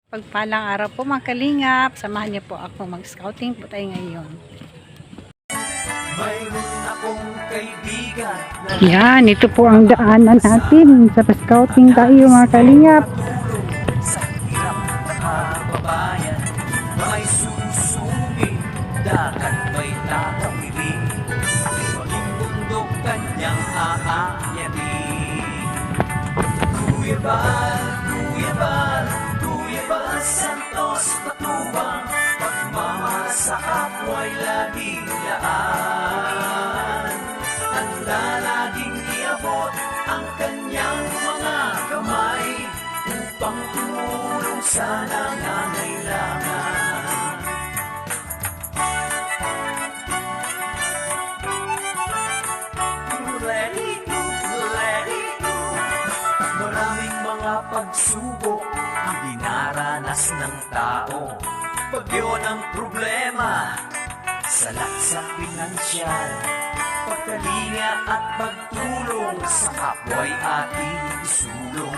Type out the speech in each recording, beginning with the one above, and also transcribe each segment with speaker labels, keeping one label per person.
Speaker 1: Pagpalang araw po mga kalingap, samahan niyo po ako mag-scouting po tayo ngayon.
Speaker 2: Mayroon akong kaibigan na
Speaker 1: Yan, ito po ang daanan natin sa scouting tayo mga kalingap.
Speaker 2: sa hirap ng kababayan, may susubing, dagat may tatawirin, maging bundok kanyang aayarin. Kuya Bal, Kuya Bal, Kuya Bal Santos Matubang, pagmamahal sa kapwa'y laging laan. Handa laging iabot ang kanyang mga kamay upang tumulong sa nangangailangan. Let it go, let it go. Maraming mga pagsubok ang dinaranas ng tao. Bagyo ng problema, salat sa pinansyal, pagkalinga at pagtulong sa kapwa'y ating isulong.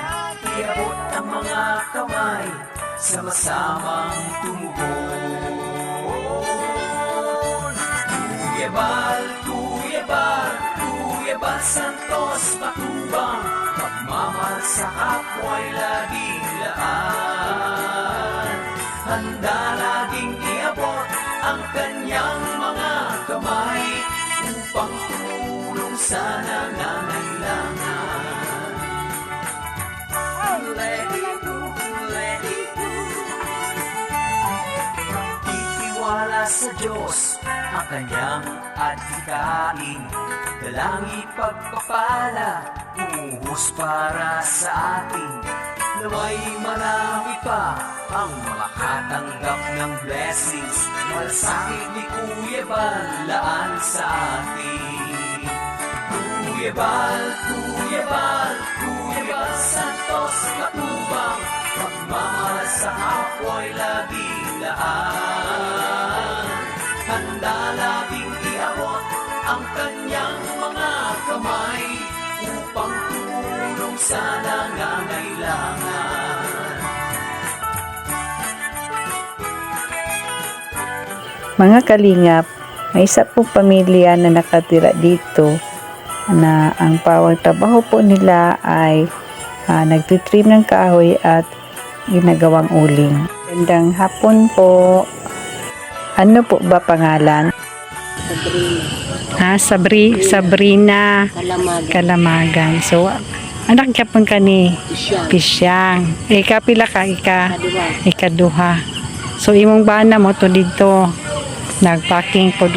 Speaker 2: Iabot ang mga kamay, sama-samang tumugon. Kuya Bal, Kuya Bal, Kuya Bal Santos Matubang, pagmamahal sa kapwa'y laging laan. Handa laging iabot ang kanyang mga kamay upang tumulong sa nangangailangan. Let it go, let it go. Itiwala sa Diyos ang kanyang adhikain, dalangi pagpapala, umuhos para sa atin. Naway marami pa ang makatanggap ng blessings, malasakit ni Kuya Bal laan sa atin. Kuya Bal, Kuya Bal, Kuya Bal Santos Matubang, pagmamahal sa kapwa'y laging laan. Handa laging iabot ang kanyang mga kamay upang tumulong sa nangangailangan.
Speaker 1: Mga kalingap, may isa po pamilya na nakatira dito na ang pawang trabaho po nila ay nagtitrim ng kahoy at ginagawang uling. Gandang hapon po. Ano po ba pangalan? Sabrina Kalamagan. So, anak ka pang kani Pisyang. Kapila ka ikaduha. So, imong bana mo to dito nagpacking po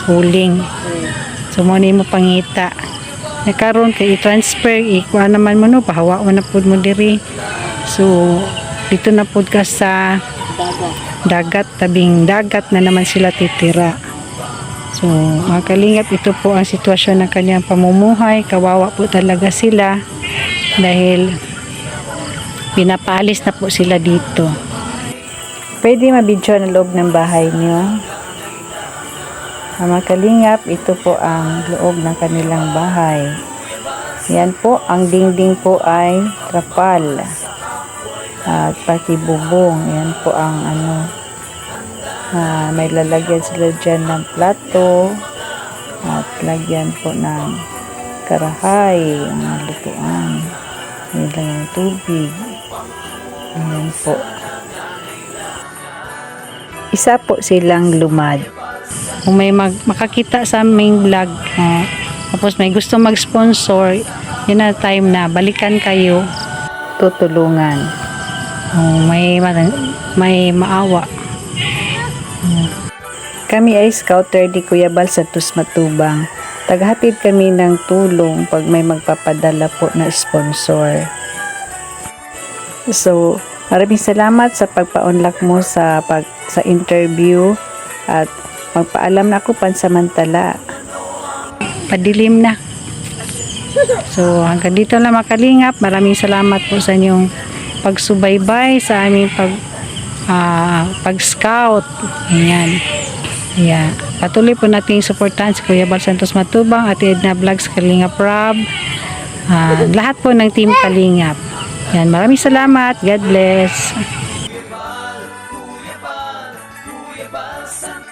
Speaker 1: huling. So, mo ni mo pangita. Nakaroon kay i-transfer, ikuha naman mo no, pahawa mo na po mo diri. So, dito na po ka sa dagat, tabing dagat na naman sila titira. So, mga kalingap, ito po ang sitwasyon ng kanyang pamumuhay. Kawawa po talaga sila dahil pinapaalis na po sila dito. Pwede mabidyo ang loob ng bahay niyo. Mga kalingap, ito po ang loob ng kanilang bahay. Yan po, ang dingding po ay trapal at pati bubong. Yan po ang may lalagyan sila dyan ng plato at lagyan po ng karahay, mga lutuan. May lagyan ng tubig. Yan po. Isa po silang lumad. Kung may makakita sa aming vlog, tapos may gusto mag-sponsor, yun na time na balikan kayo, tutulungan. May maawa. Kami ay scouter di Kuya Bal Santos Matubang. Tagahatid kami ng tulong pag may magpapadala po na sponsor. So, maraming salamat sa pagpa-unlock mo sa interview at magpaalam na ako pansamantala. Padilim na. So, hanggang dito lang mga kalingap. Maraming salamat po sa inyong pagsubaybay sa aming pag-scout. Ayan. Yeah. Patuloy po nating suportahan si Kuya Bal Santos Matubang at Edna Vlogs Kalingap Rob. Lahat po ng team Kalingap. Yan, maraming salamat. God bless.
Speaker 2: Medieval Santo